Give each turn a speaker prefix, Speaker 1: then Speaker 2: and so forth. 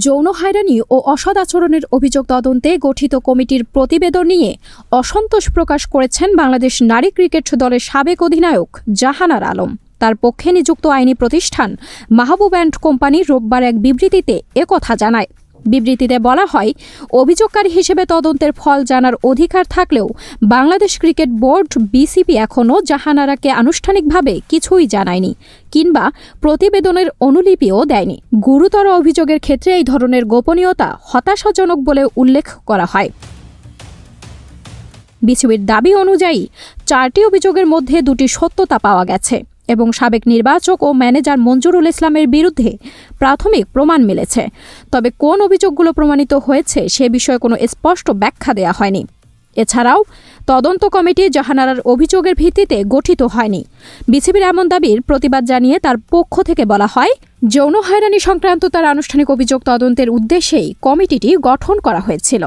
Speaker 1: যৌন হয়রানি ও অসৎ আচরণের অভিযোগ তদন্তে গঠিত কমিটির প্রতিবেদন নিয়ে অসন্তোষ প্রকাশ করেছেন বাংলাদেশ নারী ক্রিকেট দলের সাবেক অধিনায়ক জাহানারা আলম। তার পক্ষে নিযুক্ত আইনি প্রতিষ্ঠান মাহবুব অ্যান্ড কোম্পানি রোববার এক বিবৃতিতে একথা জানায়। বিবৃতিতে বলা হয়, অভিযোগকারী হিসেবে তদন্তের ফল জানার অধিকার থাকলেও বাংলাদেশ ক্রিকেট বোর্ড বিসিবি এখনও জাহানারাকে আনুষ্ঠানিকভাবে কিছুই জানায়নি কিংবা প্রতিবেদনের অনুলিপিও দেয়নি। গুরুতর অভিযোগের ক্ষেত্রে এই ধরনের গোপনীয়তা হতাশাজনক বলে উল্লেখ করা হয়। বিসিবির দাবি অনুযায়ী 4টি অভিযোগের মধ্যে 2টি সত্যতা পাওয়া গেছে এবং সাবেক নির্বাচক ও ম্যানেজার মঞ্জুরুল ইসলামের বিরুদ্ধে প্রাথমিক প্রমাণ মিলেছে। তবে কোন অভিযোগগুলো প্রমাণিত হয়েছে সে বিষয়ে কোনো স্পষ্ট ব্যাখ্যা দেওয়া হয়নি। এছাড়াও তদন্ত কমিটি জাহানারার অভিযোগের ভিত্তিতে গঠিত হয়নি। বিসিবির এমন দাবির প্রতিবাদ জানিয়ে তার পক্ষ থেকে বলা হয়, যৌন হয়রানি সংক্রান্ত তার আনুষ্ঠানিক অভিযোগ তদন্তের উদ্দেশ্যেই কমিটিটি গঠন করা হয়েছিল।